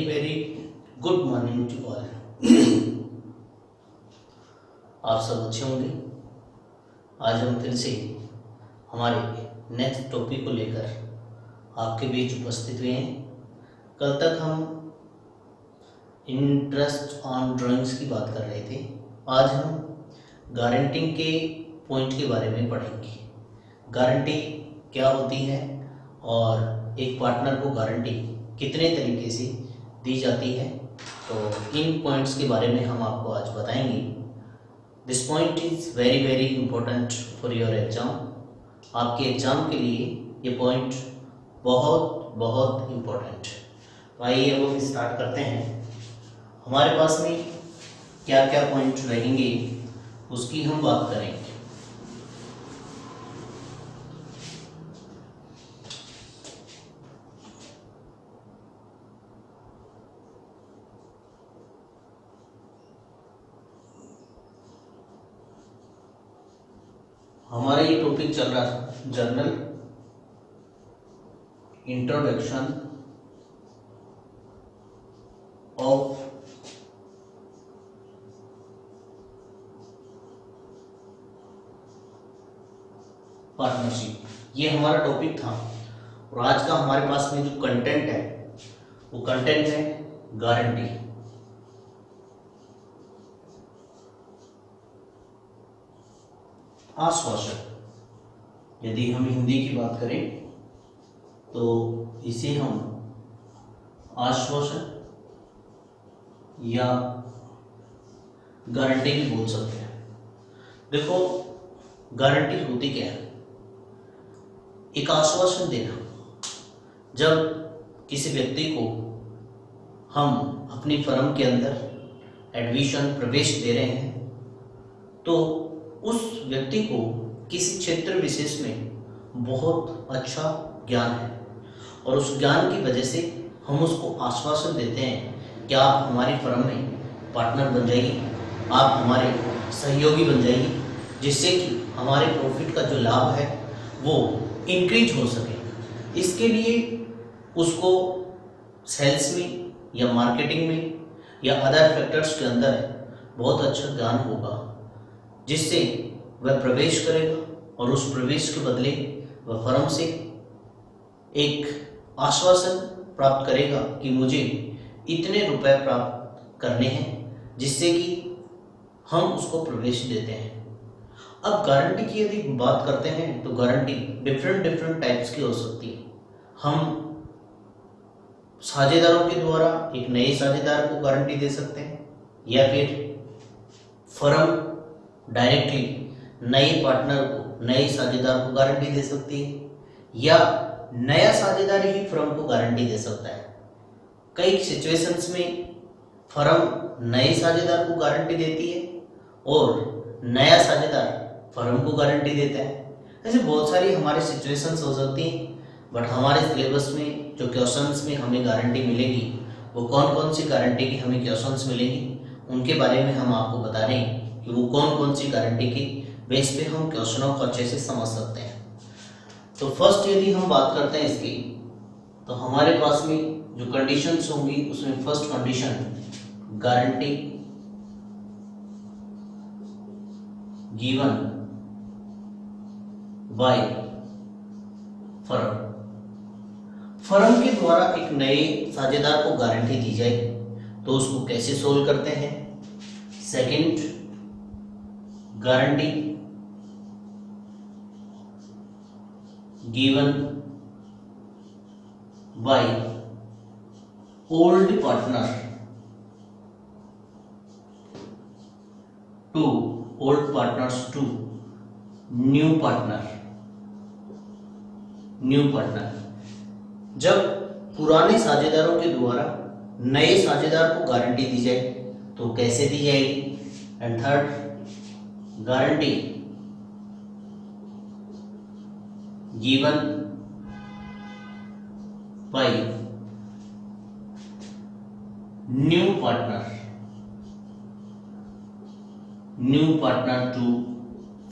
Very good morning to all. आप सब अच्छे होंगे। आज हम फिर से हमारे नेक्स्ट टॉपिक को लेकर आपके बीच उपस्थित हुए हैं। कल तक हम इंटरेस्ट ऑन ड्राइंग्स की बात कर रहे थे। आज हम गारंटिंग के पॉइंट के बारे में पढ़ेंगे। गारंटी क्या होती है और एक पार्टनर को गारंटी कितने तरीके से दी जाती है, तो इन पॉइंट्स के बारे में हम आपको आज बताएंगे। This point is very very important for your exam. आपके एग्ज़ाम के लिए ये पॉइंट बहुत बहुत इम्पोर्टेंट। तो आइए अब हम स्टार्ट करते हैं। हमारे पास में क्या क्या पॉइंट रहेंगे उसकी हम बात करेंगे। हमारा ये टॉपिक चल रहा था जर्नल इंट्रोडक्शन ऑफ पार्टनरशिप, ये हमारा टॉपिक था। और आज का हमारे पास में जो कंटेंट है वो कंटेंट है गारंटी। आश्वासन, यदि हम हिंदी की बात करें तो इसे हम आश्वासन या गारंटी भी बोल सकते हैं। देखो, गारंटी होती क्या है? एक आश्वासन देना। जब किसी व्यक्ति को हम अपनी फर्म के अंदर एडमिशन प्रवेश दे रहे हैं तो उस व्यक्ति को किसी क्षेत्र विशेष में बहुत अच्छा ज्ञान है और उस ज्ञान की वजह से हम उसको आश्वासन देते हैं कि आप हमारी फर्म में पार्टनर बन जाइए, आप हमारे सहयोगी बन जाइए, जिससे कि हमारे प्रॉफिट का जो लाभ है वो इंक्रीज हो सके। इसके लिए उसको सेल्स में या मार्केटिंग में या अदर फैक्टर्स के अंदर बहुत अच्छा ज्ञान होगा, जिससे वह प्रवेश करेगा और उस प्रवेश के बदले वह फर्म से एक आश्वासन प्राप्त करेगा कि मुझे इतने रुपए प्राप्त करने हैं, जिससे कि हम उसको प्रवेश देते हैं। अब गारंटी की यदि बात करते हैं तो गारंटी डिफरेंट टाइप्स की हो सकती है। हम साझेदारों के द्वारा एक नए साझेदार को गारंटी दे सकते हैं, या फिर फर्म डायरेक्टली नए पार्टनर को, नए साझेदार को गारंटी दे सकती है, या नया साझेदार ही फर्म को गारंटी दे सकता है। कई सिचुएशंस में फर्म नए साझेदार को गारंटी देती है और नया साझेदार फर्म को गारंटी देता है। ऐसे बहुत सारी हमारे सिचुएशंस हो सकती हैं, बट हमारे सिलेबस में जो क्वेश्चंस में हमें गारंटी मिलेगी वो कौन कौन सी गारंटी की हमें क्वेश्चंस मिलेंगी, उनके बारे में हम आपको बता रहे हैं कि वो कौन कौन सी गारंटी की बेस पे हम क्वेश्चनों को अच्छे से समझ सकते हैं। तो फर्स्ट यदि हम बात करते हैं इसकी, तो हमारे पास में जो कंडीशंस होंगी उसमें first condition guarantee given by firm. Firm के द्वारा एक नए साझेदार को गारंटी दी जाए तो उसको कैसे सोल्व करते हैं? Second, guarantee given by old partner to old partners to new partner. जब पुराने साझेदारों के द्वारा नए साझेदार को गारंटी दी जाए तो कैसे दी जाएगी? And third, guarantee given by new partner to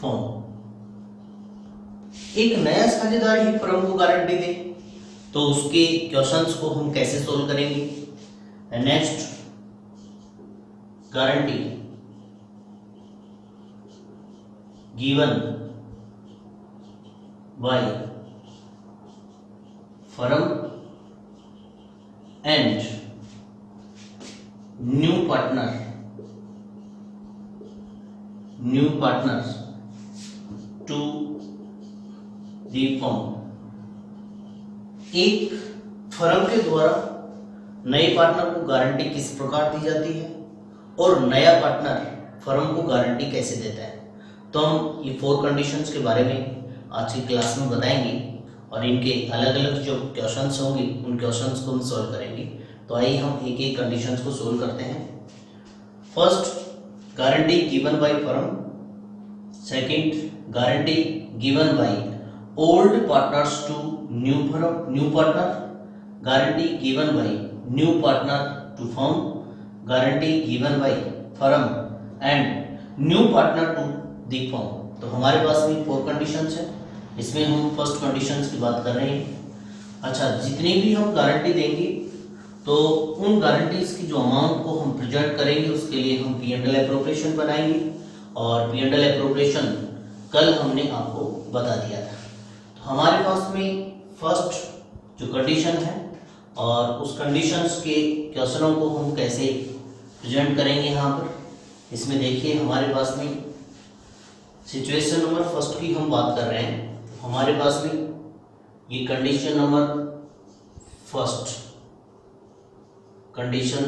firm. एक नया साझेदार ही फर्म को गारंटी दे तो उसके क्वेश्चंस को हम कैसे सोल्व करेंगे? and next guarantee given by firm and new partners to the firm। एक फर्म के द्वारा नए पार्टनर को गारंटी किस प्रकार दी जाती है और नया पार्टनर फर्म को गारंटी कैसे देता है, तो हम ये 4 कंडीशंस के बारे में आज की क्लास में बताएंगे और इनके अलग अलग जो क्वेश्चंस होंगे उन क्वेश्चंस को हम सॉल्व करेंगे। तो आइए हम एक एक कंडीशंस को सॉल्व करते हैं। First, guarantee given by firm. Second, guarantee given by old partners to new partner. Guarantee given by new partner to firm. Guarantee given by firm and new partner to the firm. तो हमारे पास में 4 conditions है, इसमें हम first conditions की बात कर रहे हैं। अच्छा, जितनी भी हम गारंटी देंगे तो उन गारंटीज की जो अमाउंट को हम प्रेजेंट करेंगे उसके लिए हम P&L एप्रोप्रिएशन बनाएंगे और P&L एप्रोप्रिएशन कल हमने आपको बता दिया था। तो हमारे पास में फर्स्ट जो कंडीशन है और उस कंडीशंस के क्वेश्चनों को हम कैसे प्रेजेंट करेंगे यहाँ पर, इसमें देखिए हमारे पास में सिचुएशन नंबर फर्स्ट की हम बात कर रहे हैं। हमारे पास में ये condition number first, condition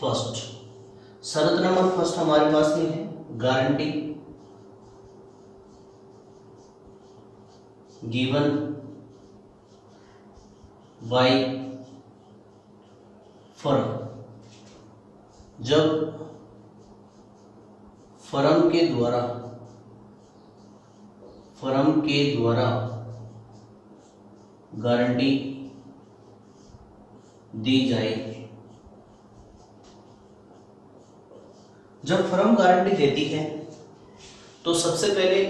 first, शर्त नंबर फर्स्ट हमारे पास में है गारंटी गिवन बाय फर्म। जब फर्म के द्वारा गारंटी दी जाए। जब फर्म गारंटी देती है तो सबसे पहले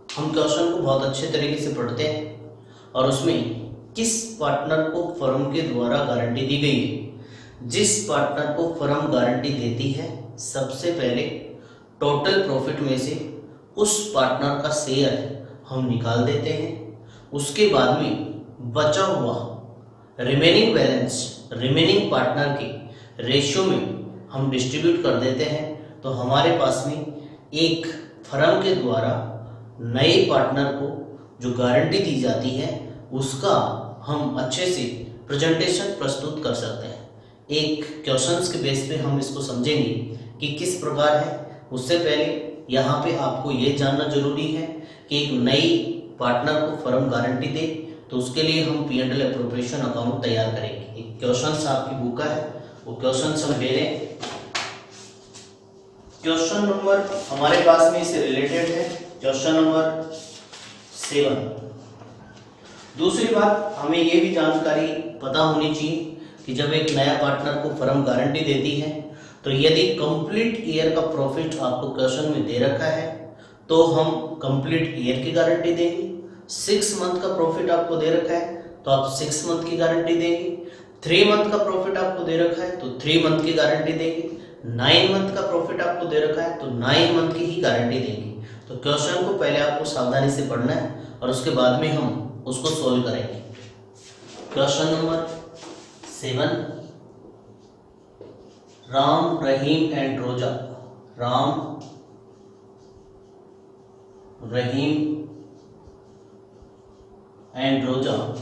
हम क्वेश्चन को बहुत अच्छे तरीके से पढ़ते हैं और उसमें किस पार्टनर को फर्म के द्वारा गारंटी दी गई है। जिस पार्टनर को फर्म गारंटी देती है सबसे पहले टोटल प्रॉफिट में से उस पार्टनर का शेयर हम निकाल देते हैं। उसके बाद में बचा हुआ रिमेनिंग बैलेंस रिमेनिंग पार्टनर के रेशियो में हम डिस्ट्रीब्यूट कर देते हैं। तो हमारे पास में एक फर्म के द्वारा नए पार्टनर को जो गारंटी दी जाती है उसका हम अच्छे से प्रेजेंटेशन प्रस्तुत कर सकते हैं। एक क्वेश्चंस के बेस पे हम इसको समझेंगे कि किस प्रकार है। उससे पहले यहाँ पे आपको ये जानना जरूरी है कि एक नई पार्टनर को फर्म गारंटी दे तो उसके लिए हम P&L एप्रोप्रिएशन अकाउंट तैयार करेंगे। एक क्वेश्चन आपकी बुक है, वो क्वेश्चन हम ले लें। क्वेश्चन नंबर हमारे पास में इससे रिलेटेड है, क्वेश्चन नंबर 7। दूसरी बात, हमें ये भी जानकारी पता होनी चाहिए कि जब एक नया पार्टनर को फर्म गारंटी देती है तो यदि कंप्लीट ईयर का प्रॉफिट आपको क्वेश्चन में दे रखा है तो हम कंप्लीट ईयर की गारंटी देंगे। 6 मंथ का प्रॉफिट आपको दे रखा है तो आप 6 मंथ की गारंटी देंगे। 3 मंथ का प्रॉफिट आपको दे रखा है तो 3 मंथ की गारंटी देंगे। 9 मंथ का प्रॉफिट आपको दे रखा है तो 9 मंथ की ही गारंटी देंगे। तो क्वेश्चन को पहले आपको सावधानी से पढ़ना है और उसके बाद में हम उसको सोल्व करेंगे। Question number 7, Ram, Rahim and Roja. Ram, Rahim and Roja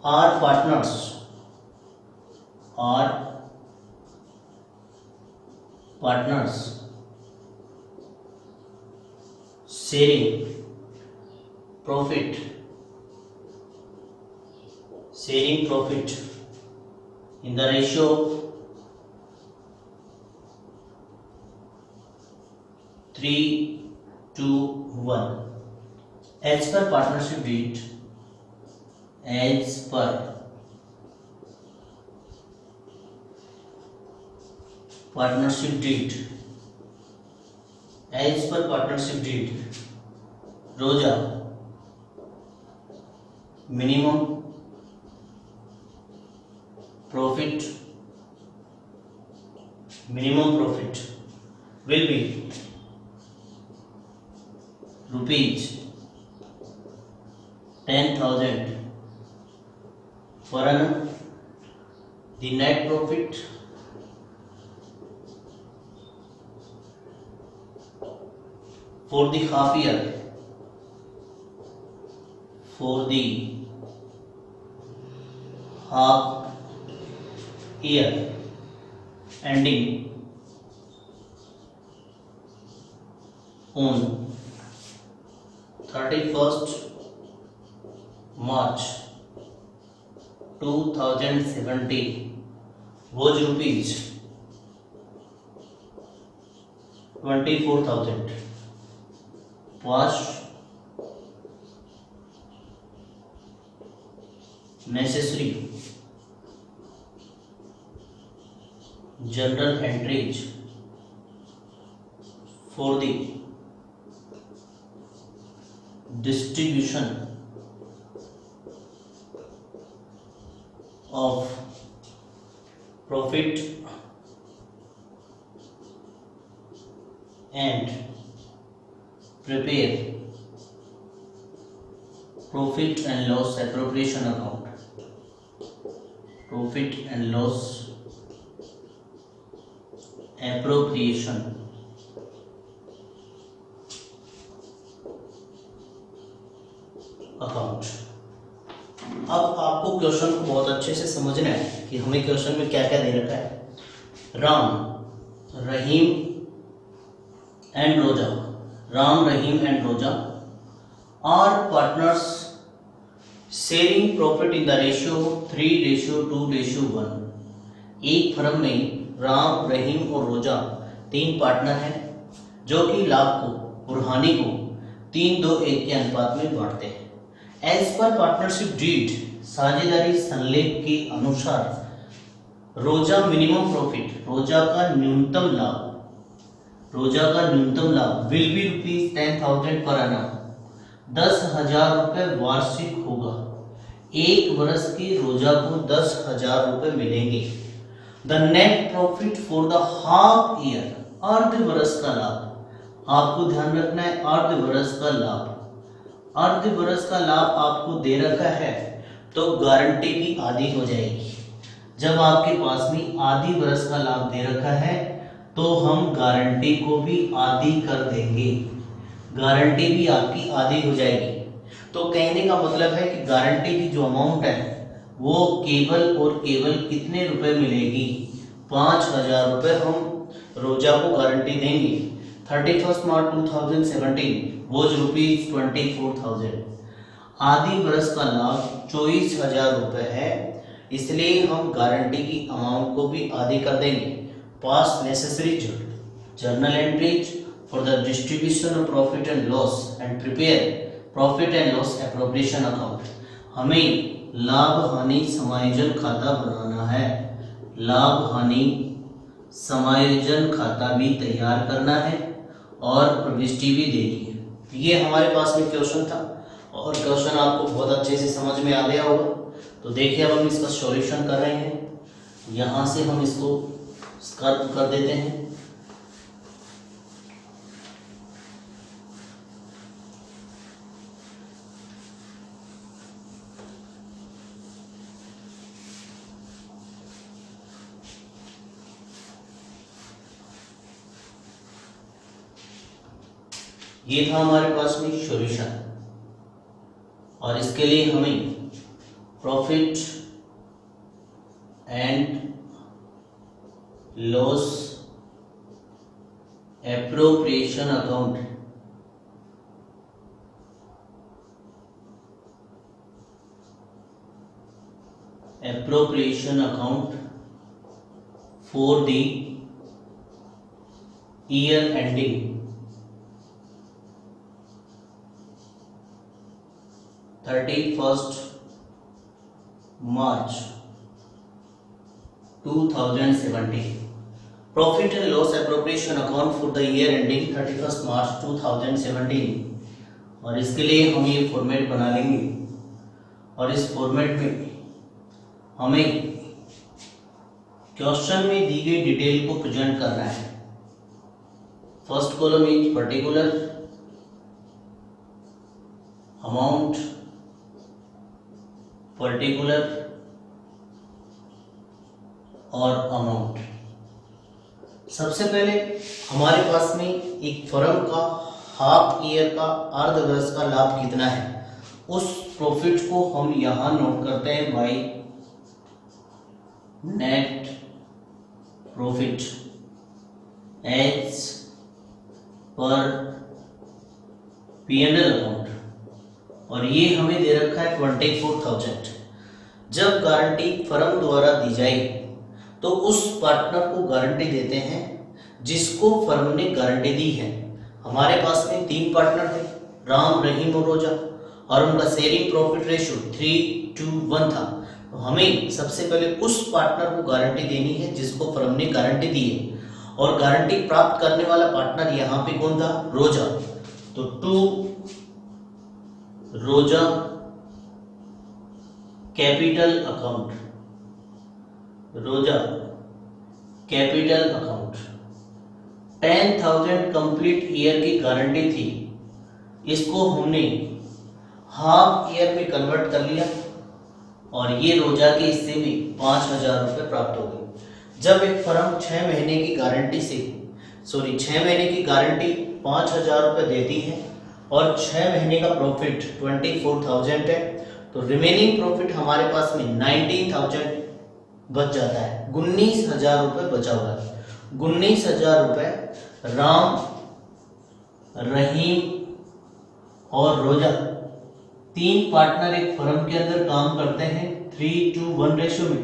are partners sharing profit in the ratio of 3:1 as per partnership deed. As per partnership deed, Roja minimum profit minimum profit will be rupees 10,000 per annum. The net profit for the half year, for the half year ending on 31st March 2017 was rupees 24,000 was necessary general entries for the distribution of profit and prepare profit and loss appropriation account. Profit and loss appropriation account. अब आपको question को बहुत अच्छे से समझना है कि हमें क्वेश्चन में क्या क्या दे रखा है। Ram Rahim and Roja, Ram Rahim and Roja are partners sharing profit in the ratio 3:2:1। एक फर्म में राम रहीम और रोजा तीन पार्टनर हैं जो कि लाभ को और हानि को 3:2:1 के अनुपात में बांटते हैं। एज पर पार्टनरशिप डीड, साझेदारी संलेख के अनुसार रोजा मिनिमम प्रॉफिट, रोजा का न्यूनतम लाभ विल बी रुपीज 10,000 पर annum, 10,000 रुपए वार्षिक होगा। एक वर्ष के रोजा को 10,000 रुपए मिलेंगे। The net profit for the half year, अर्ध वर्ष का लाभ, आपको ध्यान रखना है अर्ध वर्ष का लाभ, अर्ध वर्ष का लाभ आपको दे रखा है तो गारंटी भी आधी हो जाएगी। जब आपके पास में आधी वर्ष का लाभ दे रखा है तो हम गारंटी को भी आधी कर देंगे, गारंटी भी आपकी आधी हो जाएगी। तो कहने का मतलब है कि गारंटी की जो अमाउंट है वो केवल और केवल कितने रुपए मिलेगी, 5,000 रुपए हम रोजा को गारंटी देंगे। 31 मार्च 2017 वॉज रुपीज 24,000। आधी वर्ष का लाभ 24,000 रुपए है, इसलिए हम गारंटी की अमाउंट को भी आधी कर देंगे। पास necessary journal entries for the distribution of profit and loss and prepare profit and loss appropriation account. हमें लाभ हानि समायोजन खाता बनाना है, लाभ हानि समायोजन खाता भी तैयार करना है और प्रविष्टि भी देनी है। ये हमारे पास में क्वेश्चन था और क्वेश्चन आपको बहुत अच्छे से समझ में आ गया होगा। तो देखिए अब हम इसका सॉल्यूशन कर रहे हैं। यहाँ से हम इसको कर देते हैं। ये था हमारे पास में सॉल्यूशन और इसके लिए हमें profit and loss appropriation account for the year ending 31st March 2017। Profit and loss appropriation account for the year ending 31st March 2017। और इसके लिए हम ये फॉर्मेट बना लेंगे और इस फॉर्मेट में हमें क्वेश्चन में दी गई डिटेल को प्रेजेंट करना है। First column is particular amount, particular और अमाउंट। सबसे पहले हमारे पास में एक फर्म का हाफ ईयर का अर्धवर्ष का लाभ कितना है, उस प्रॉफिट को हम यहां नोट करते हैं by net profit as per P&L account, और ये हमें दे रखा है 24,000। जब गारंटी फर्म द्वारा दी जाएगी तो उस पार्टनर को गारंटी देते हैं जिसको फर्म ने गारंटी दी है। हमारे पास में 3 पार्टनर थे, राम, रहीम और रोजा, और उनका शेयरिंग प्रॉफिट रेशियो 3:1 था। तो हमें सबसे पहले उस पार्टनर को गारंटी देनी है जिसको फर्म ने गारंटी दी है, और गारंटी प्राप्त करने वाला पार्टनर यहाँ पे कौन था, रोजा। तो 2 रोजा कैपिटल अकाउंट, रोजा कैपिटल अकाउंट 10,000 कंप्लीट ईयर की गारंटी थी, इसको हमने हाफ ईयर में कन्वर्ट कर लिया और ये रोजा के हिस्से में 5,000 रुपये प्राप्त हो गए। जब एक फर्म 6 महीने की गारंटी 6 महीने की गारंटी 5,000 रुपये देती है और 6 महीने का प्रॉफिट 24,000 है, तो रिमेनिंग प्रॉफिट हमारे पास में 19,000 बच जाता है। 19,000 रुपये बचा हुआ है। 19,000 रुपये राम, रहीम और रोजा 3 पार्टनर एक फर्म के अंदर काम करते हैं 3:1 रेशियो में।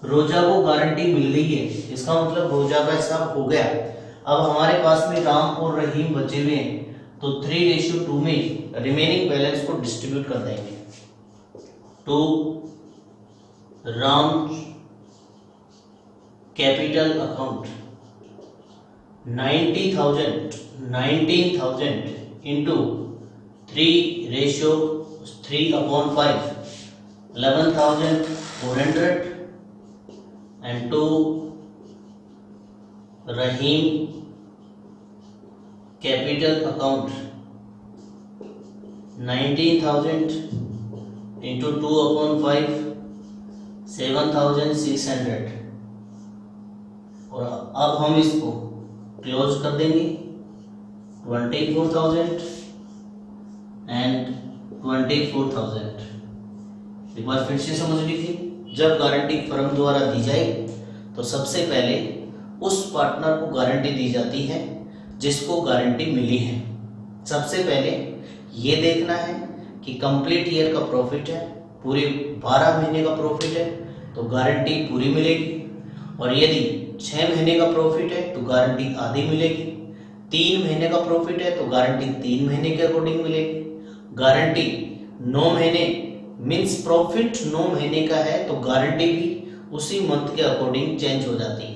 रोजा को गारंटी मिल रही है, इसका मतलब रोजा का हिसाब हो गया। अब हमारे पास में राम और रहीम बचे हुए हैं, तो 3:2 में रिमेनिंग बैलेंस को डिस्ट्रीब्यूट कर देंगे। तो Ram capital account 19,000 into 3:3/5 11,400 and 2 Rahim capital account 19,000 into 2/5 7,600, और अब हम इसको क्लोज कर देंगे 24,000 एंड 24,000। एक बार फिर से समझ लीजिए, जब गारंटी फर्म द्वारा दी जाए तो सबसे पहले उस पार्टनर को गारंटी दी जाती है जिसको गारंटी मिली है। सबसे पहले ये देखना है कि कंप्लीट ईयर का प्रॉफिट है, पूरे 12 महीने का प्रॉफिट है तो गारंटी पूरी मिलेगी, और यदि 6 महीने का प्रॉफिट है तो गारंटी आधी मिलेगी। 3 महीने का प्रॉफिट है तो गारंटी 3 महीने के अकॉर्डिंग मिलेगी। गारंटी 9 महीने मीन्स प्रॉफिट 9 महीने का है तो गारंटी भी उसी मंथ के अकॉर्डिंग चेंज हो जाती है।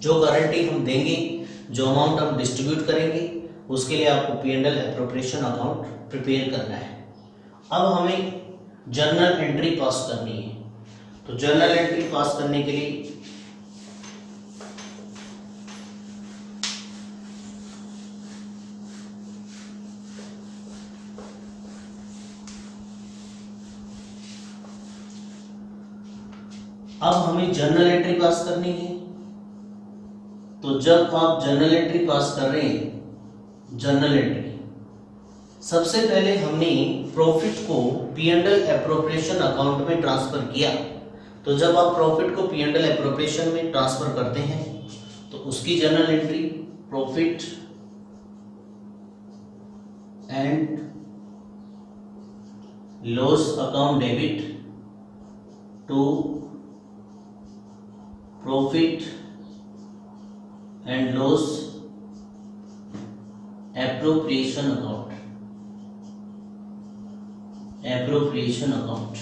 जो गारंटी हम देंगे, जो अमाउंट हम डिस्ट्रीब्यूट करेंगे, उसके लिए आपको P&L एप्रोप्रिएशन अकाउंट प्रिपेयर करना है। अब हमें जर्नल एंट्री पास करनी है, तो जर्नल एंट्री पास करने के लिए अब हमें जर्नल एंट्री पास करनी है। तो जब आप जर्नल एंट्री पास कर रहे हैं, जर्नल एंट्री सबसे पहले हमने प्रॉफिट को P&L एप्रोप्रिएशन अकाउंट में ट्रांसफर किया। तो जब आप प्रॉफिट को P&L एप्रोप्रिएशन में ट्रांसफर करते हैं तो उसकी journal entry profit and loss account debit to profit and loss appropriation account, appropriation account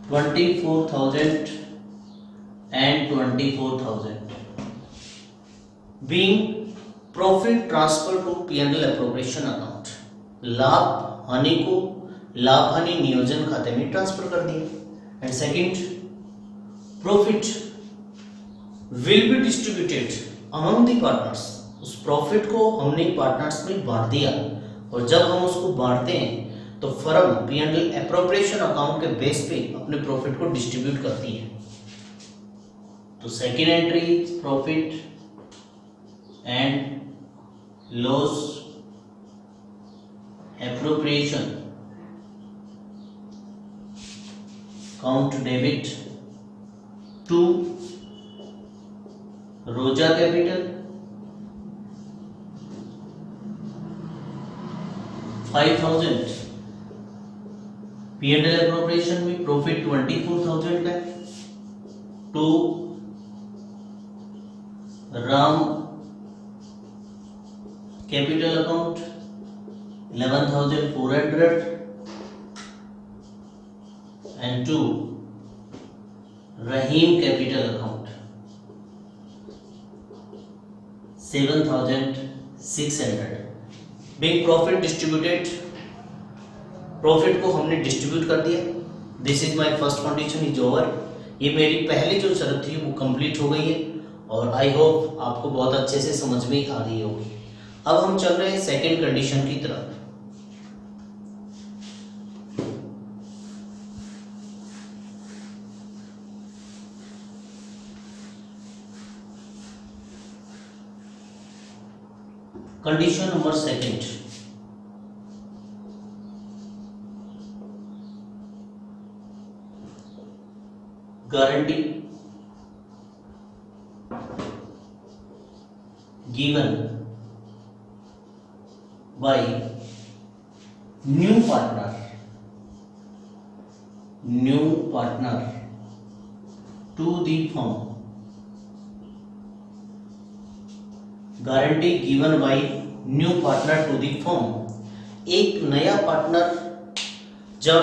24,000 and 24,000 being profit transfer to P&L appropriation account। लाभ हानि को लाभ हानि नियोजन खाते में ट्रांसफर कर दिए। And second, profit will be distributed among the partners. उस प्रॉफिट को हमने पार्टनर्स में बांट दिया, और जब हम उसको बांटते हैं तो फर्म P&L एप्रोप्रिएशन अकाउंट के बेस पे अपने प्रॉफिट को डिस्ट्रीब्यूट करती है। तो second entry profit and loss appropriation account debit to Roja capital 5,000। P&L appropriation में प्रॉफिट 24,000 का to Ram capital account 11,400 and to Rahim capital account 7,600। Big profit distributed, profit को हमने डिस्ट्रीब्यूट कर दिया। This is my first condition is over. ये मेरी पहली जो शर्त थी वो कंप्लीट हो गई है, और आई होप आपको बहुत अच्छे से समझ में आ रही होगी। अब हम चल रहे हैं सेकेंड कंडीशन की तरफ। Condition number second, guarantee given by new partner to the firm। Guarantee given by new partner to the firm. एक नया पार्टनर जब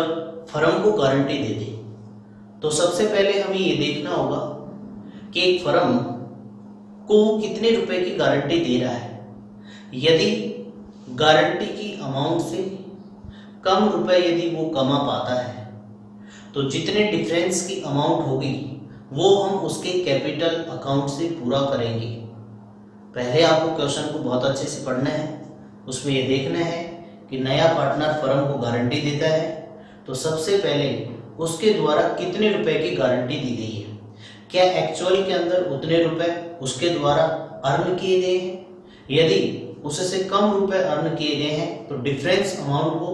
फर्म को गारंटी दे दे तो सबसे पहले हमें ये देखना होगा कि एक फर्म को कितने रुपए की गारंटी दे रहा है। यदि गारंटी की अमाउंट से कम रुपए यदि वो कमा पाता है तो जितने डिफरेंस की अमाउंट होगी वो हम उसके कैपिटल अकाउंट से पूरा करेंगे। पहले आपको क्वेश्चन को बहुत अच्छे से पढ़ना है। उसमें ये देखना है कि नया पार्टनर फर्म को गारंटी देता है तो सबसे पहले उसके द्वारा कितने रुपए की गारंटी दी गई है, क्या एक्चुअल के अंदर उतने रुपए उसके द्वारा अर्न किए गए हैं। यदि उससे कम रुपए अर्न किए गए हैं तो डिफरेंस अमाउंट को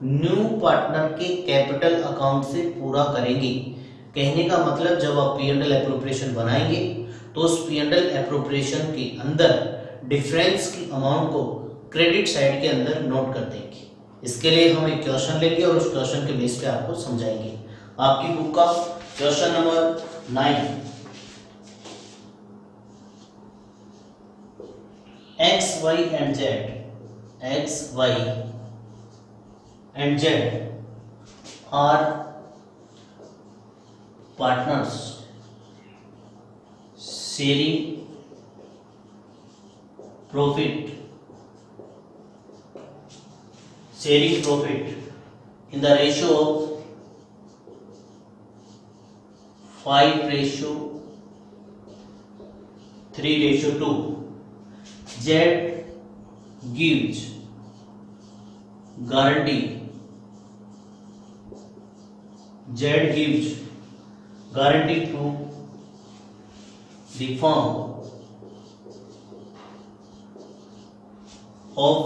न्यू पार्टनर के कैपिटल अकाउंट से पूरा करेंगे। कहने का मतलब जब आप P&L एप्रोप्रिएशन बनाएंगे तो उस P&L एप्रोप्रिएशन के अंदर डिफरेंस की अमाउंट को क्रेडिट साइड के अंदर नोट कर देंगे। इसके लिए हम एक क्वेश्चन लेंगे और उस क्वेश्चन के बेस पे आपको समझाएंगे। आपकी बुक का question number 9, X, Y and Z are partners sharing profit in the ratio of 5:3:2। Z gives guarantee to the firm of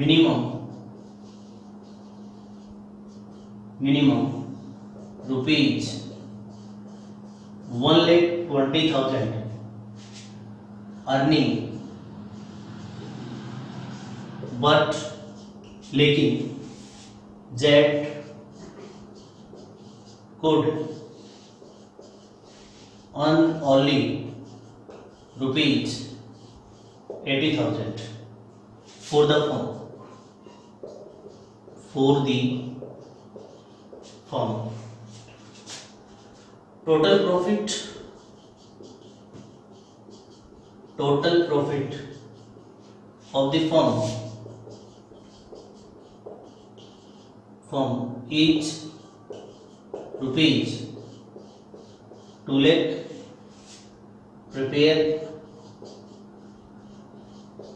minimum rupees 1,20,000 earning, but लेकिन Z could earn only rupees 80,000 for the firm। total profit of the firm is rupees 2 lakh, prepare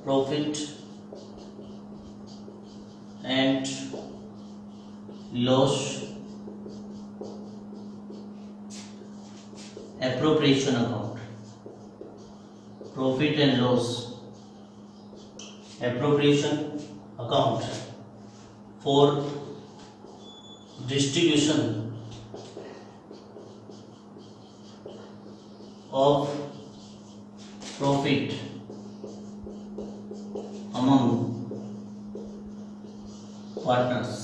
profit and loss appropriation account, profit and loss appropriation account for distribution of profit among partners।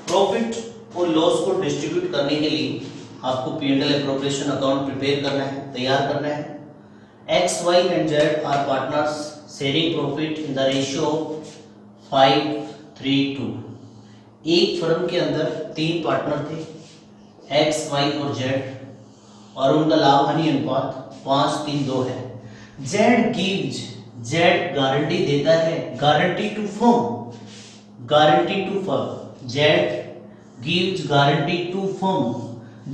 Profit और loss को distribute करने के लिए आपको P&L appropriation account prepare करना है, तैयार करना है। X, Y and Z are partners sharing profit in the ratio of 5:3:2। एक फर्म के अंदर 3 पार्टनर थे, X, Y और Z, और उनका लाभ हानि अनुपात 5:3:2 है। Z गारंटी देता है, guarantee to firm, Z gives guarantee to firm.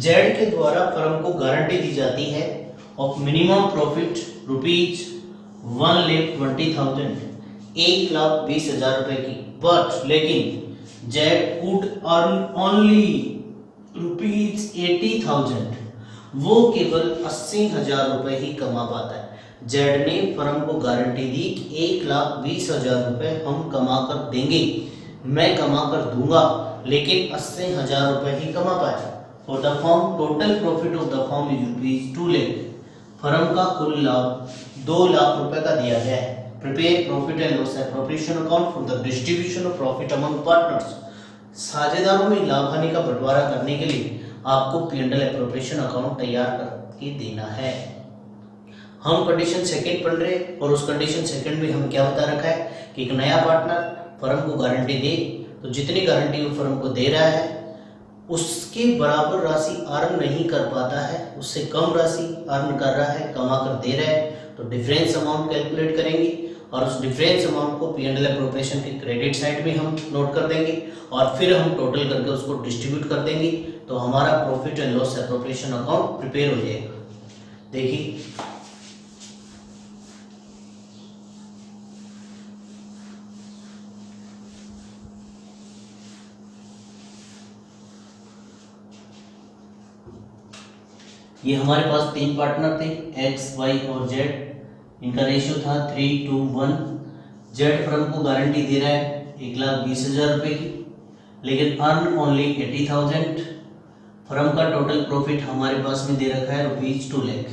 Z के द्वारा फर्म को गारंटी दी जाती है ऑफ मिनिमम प्रॉफिट रुपीज 1,20,000, 1,20,000 रुपए की। बट लेकिन Z could earn only rupees 80,000, वो केवल 80,000 रुपए ही कमा पाता है। Z ने फर्म को गारंटी दी 1,20,000 रुपए हम कमा कर देंगे, मैं कमा कर दूंगा, लेकिन 80,000 रुपए ही कमा पाया। For the firm total profit of the firm is rupees 2 lakh, firm का कुल लाभ 2 लाख रुपए का दिया गया है। Prepare profit and loss appropriation account for the distribution of profit among partners. साझेदारों में लाभ हानि का बंटवारा करने के लिए आपको P&L एप्रोप्रिएशन अकाउंट तैयार करके देना है। हम कंडीशन सेकंड पढ़ रहे हैं और उस कंडीशन सेकंड में हम क्या बता रखा है कि एक नया पार्टनर फर्म को गारंटी दे तो जितनी गारंटी वो फर्म को दे रहा है उसके बराबर राशि अर्न नहीं कर पाता है, उससे कम राशि अर्न कर रहा है, कमा कर दे रहा है, तो डिफरेंस अमाउंट कैलकुलेट करेंगे और उस डिफरेंस अमाउंट को P&L एप्रोप्रिएशन के क्रेडिट साइड में हम नोट कर देंगे और फिर हम टोटल करके उसको डिस्ट्रीब्यूट कर देंगे, तो हमारा profit and loss appropriation account prepare हो जाएगा। देखिए ये हमारे पास 3 पार्टनर थे, X, Y और Z, इनका रेशियो था 3:1। Z फर्म को गारंटी दे रहा है 1,20,000 रुपए की, लेकिन अर्न ओनली 80,000। फर्म का टोटल प्रॉफिट हमारे पास में दे रखा है रुपीज 2 लाख।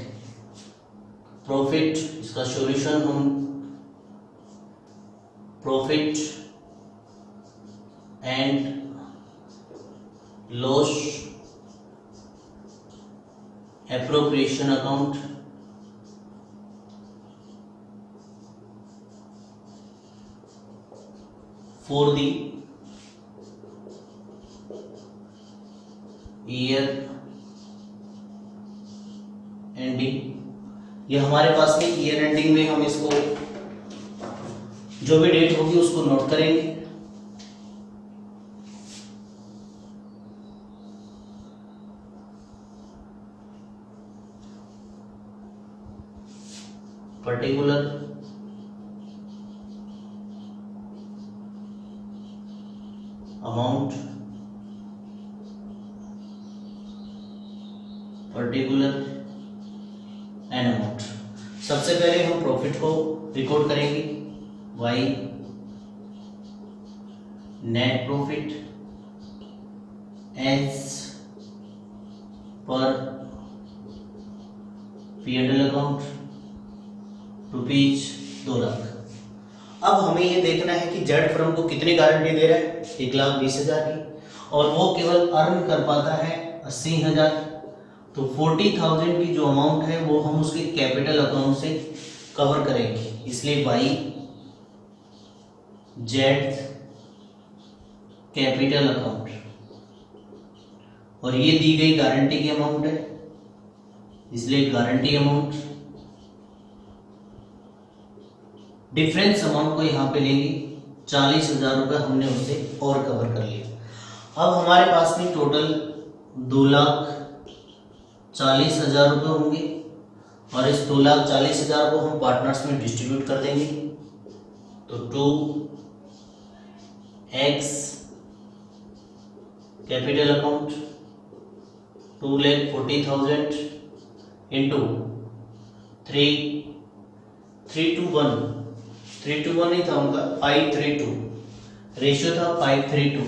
प्रॉफिट, इसका सॉल्यूशन हम profit and loss appropriation account for the year ending. ये हमारे पास में ईयर एंडिंग में हम इसको जो भी डेट होगी उसको नोट करेंगे। Particular amount, particular an amount. सबसे पहले हम प्रॉफिट को रिकॉर्ड करेंगे, Y net profit as per P&L account rupees 2 lakh. अब हमें ये देखना है कि Z फर्म को कितनी गारंटी दे रहा है, 1,20,000 की, और वो केवल अर्न कर पाता है 80,000। तो 40,000 की जो अमाउंट है वो हम उसके कैपिटल अकाउंट से कवर करेंगे, इसलिए Y Z कैपिटल अकाउंट, और ये दी गई गारंटी की अमाउंट है, इसलिए गारंटी अमाउंट। डिफरेंस अमाउंट को यहाँ पे लेंगे, 40,000 रुपये हमने उससे और कवर कर लिया। अब हमारे पास में टोटल 2,40,000 रुपये होंगे और इस 2,40,000 को हम पार्टनर्स में डिस्ट्रीब्यूट कर देंगे। तो 2x capital account 2,40,000 into 3 to 1 नहीं था उनका, 532 रेशियो था, 532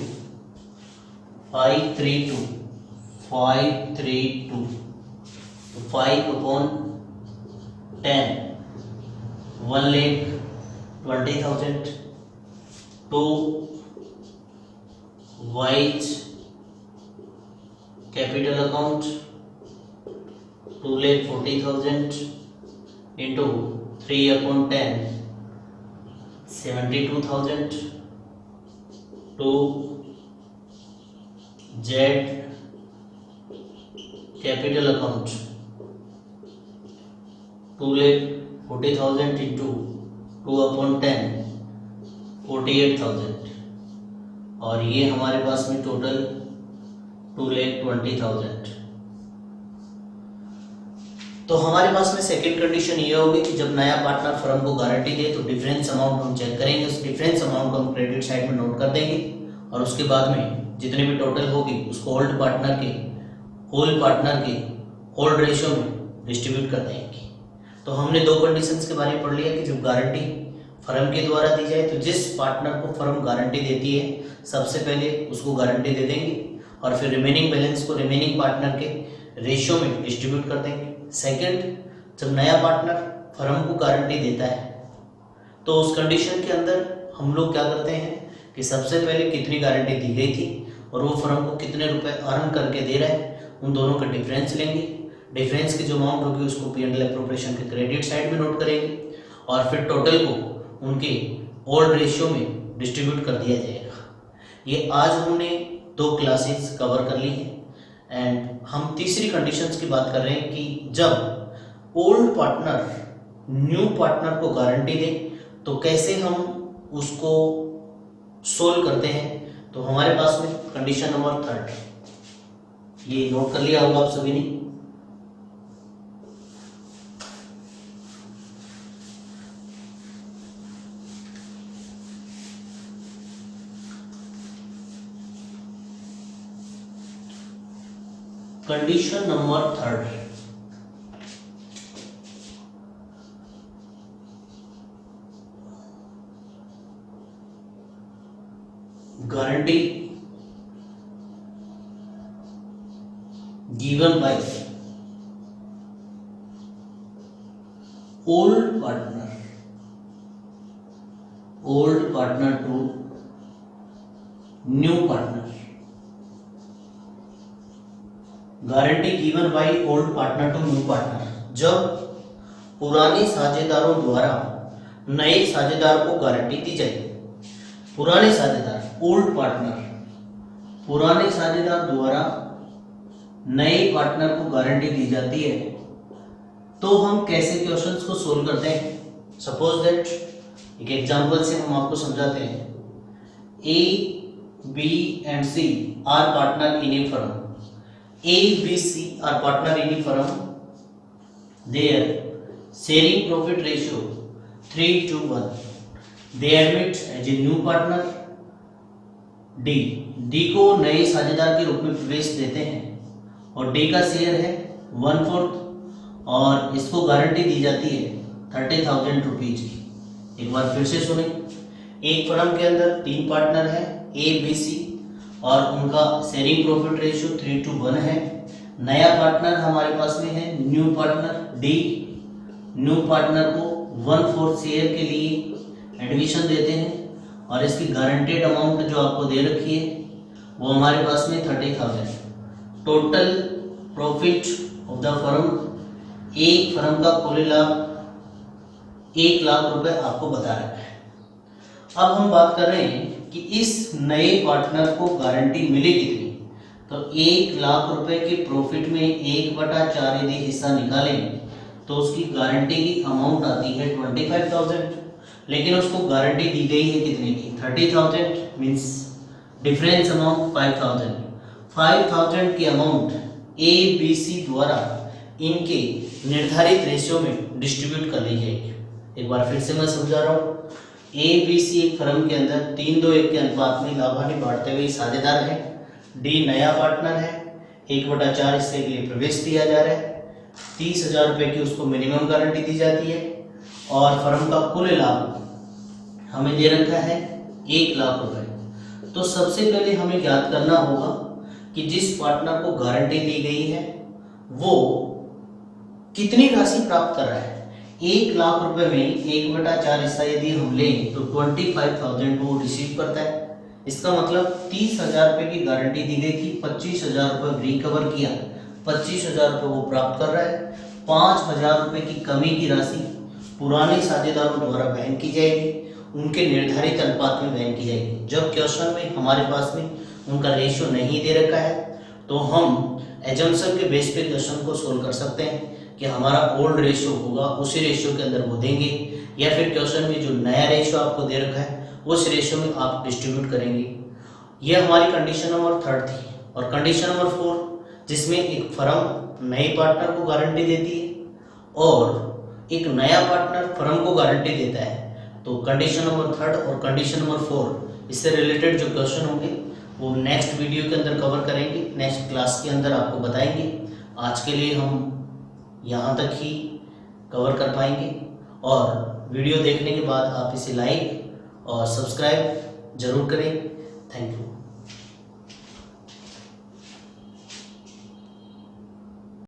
तो 5/10 1,20,000 to wise capital account 2,40,000 into 3/10 72,000 to Z capital account 2,40,000 into 2/10 48,000 और ये हमारे पास में टोटल 2,20,000। तो हमारे पास में सेकेंड कंडीशन ये होगी कि जब नया पार्टनर फर्म को गारंटी दे तो डिफरेंस अमाउंट हम चेक करेंगे, उस डिफरेंस अमाउंट को हम क्रेडिट साइड में नोट कर देंगे और उसके बाद में जितनी भी टोटल होगी उसको होल पार्टनर के होल्ड रेशियो में डिस्ट्रीब्यूट कर देंगे। तो हमने दो कंडीशंस के बारे में पढ़ लिया कि जब गारंटी फर्म के द्वारा दी जाए तो जिस पार्टनर को फर्म गारंटी देती है सबसे पहले उसको गारंटी दे देंगे और फिर रिमेनिंग बैलेंस को रिमेनिंग पार्टनर के रेशियो में डिस्ट्रीब्यूट कर देंगे। सेकंड, जब नया पार्टनर फर्म को गारंटी देता है तो उस कंडीशन के अंदर हम लोग क्या करते हैं कि सबसे पहले कितनी गारंटी दी गई थी और वो फर्म को कितने रुपए अर्न करके दे रहा है उन दोनों का डिफरेंस लेंगे। डिफरेंस की जो अमाउंट होगी उसको P&L एप्रोप्रिएशन के क्रेडिट साइड में नोट करेंगे और फिर टोटल को उनके ओल्ड रेशियो में डिस्ट्रीब्यूट कर दिया जाएगा। ये आज हमने 2 क्लासेस कवर कर ली हैं एंड हम तीसरी कंडीशंस की बात कर रहे हैं कि जब ओल्ड पार्टनर न्यू पार्टनर को गारंटी दे तो कैसे हम उसको सोल्व करते हैं। तो हमारे पास में कंडीशन नंबर 3, ये नोट कर लिया होगा आप सभी ने। Condition number 3, guarantee given by old partner to new partner। Guarantee given by old partner to new partner, जब पुराने साझेदारों द्वारा नए साझेदार को गारंटी दी जाए। पुराने साझेदार ओल्ड पार्टनर, पुराने साझेदार द्वारा नए पार्टनर को गारंटी दी जाती है तो हम कैसे क्वेश्चंस को सोल्व करते हैं। सपोज दैट एक एग्जांपल से हम आपको समझाते हैं। A, B and C are partner in a firm. A, B, C are partner in a firm. Their sharing profit ratio 3:1. They admit as a new partner. D को नए साझेदार के रूप में प्रवेश देते हैं और D का शेयर है 1/4 और इसको गारंटी दी जाती है 30,000 रुपीज की। एक बार फिर से सुने, एक फर्म के अंदर 3 पार्टनर है A, B, C और उनका शेयरिंग प्रॉफिट रेशियो 3:1 है। नया पार्टनर हमारे पास में है new partner D। New partner को 1/4 शेयर के लिए एडमिशन देते हैं और इसकी गारंटेड अमाउंट जो आपको दे रखी है वो हमारे पास में 30,000। Total profit of the firm, एक फर्म का कुल लाभ 1 लाख रुपए आपको बता रखा है। अब हम बात कर रहे हैं कि इस नए पार्टनर को गारंटी मिली कितनी, तो 1 लाख रुपए के प्रॉफिट में 1/4 यदि हिस्सा निकालें तो उसकी गारंटी की अमाउंट आती है 25,000, लेकिन उसको गारंटी दी गई है कितने की 30,000, मीन्स डिफरेंस अमाउंट 5,000। 5000 की अमाउंट ए बी सी द्वारा इनके निर्धारित रेशियो में डिस्ट्रीब्यूट कर ली जाएगी। एक बार फिर से मैं समझा रहा हूँ। ए बी सी एक फर्म के अंदर 3-2-1 के अनुपात में लाभांश बांटते हुए साझेदार है। डी नया पार्टनर है, 1/4 हिस्से के लिए प्रवेश दिया जा रहा है। 30,000 रुपये की उसको मिनिमम गारंटी दी जाती है और फर्म का कुल लाभ हमें दे रखा है 1 लाख रुपए। तो सबसे पहले हमें ज्ञात करना होगा कि जिस पार्टनर को गारंटी दी गई है वो कितनी राशि प्राप्त कर रहा है। 1 लाख रुपए में 1/4 हिस्सा यदि हम लें तो 25,000 वो रिसीव करता है। इसका मतलब 30,000 रुपये की गारंटी दी गई थी, 25,000 रुपये रिकवर किया, 25,000 रुपये वो प्राप्त कर रहा है। 5,000 रुपये की कमी की राशि पुराने साझेदारों द्वारा वहन की जाएगी, उनके निर्धारित अनुपात में वहन की जाएगी। जब क्वेश्चन में हमारे पास में उनका रेशियो नहीं दे रखा है तो हम एजम्पशन के बेस पे क्वेश्चन को सोल्व कर सकते हैं कि हमारा ओल्ड रेशियो होगा उसी रेशियो के अंदर वो देंगे, या फिर क्वेश्चन में जो नया रेशियो आपको दे रखा है उस रेशियो में आप डिस्ट्रीब्यूट करेंगे। यह हमारी कंडीशन नंबर 3 थी। और कंडीशन नंबर 4 जिसमें एक फर्म नए पार्टनर को गारंटी देती है और एक नया पार्टनर फर्म को गारंटी देता है। तो कंडीशन नंबर 3 और कंडीशन नंबर 4 इससे रिलेटेड जो क्वेश्चन होंगे वो नेक्स्ट वीडियो के अंदर कवर करेंगे, नेक्स्ट क्लास के अंदर आपको बताएंगे। आज के लिए हम यहाँ तक ही कवर कर पाएंगे और वीडियो देखने के बाद आप इसे लाइक और सब्सक्राइब जरूर करें। Thank you.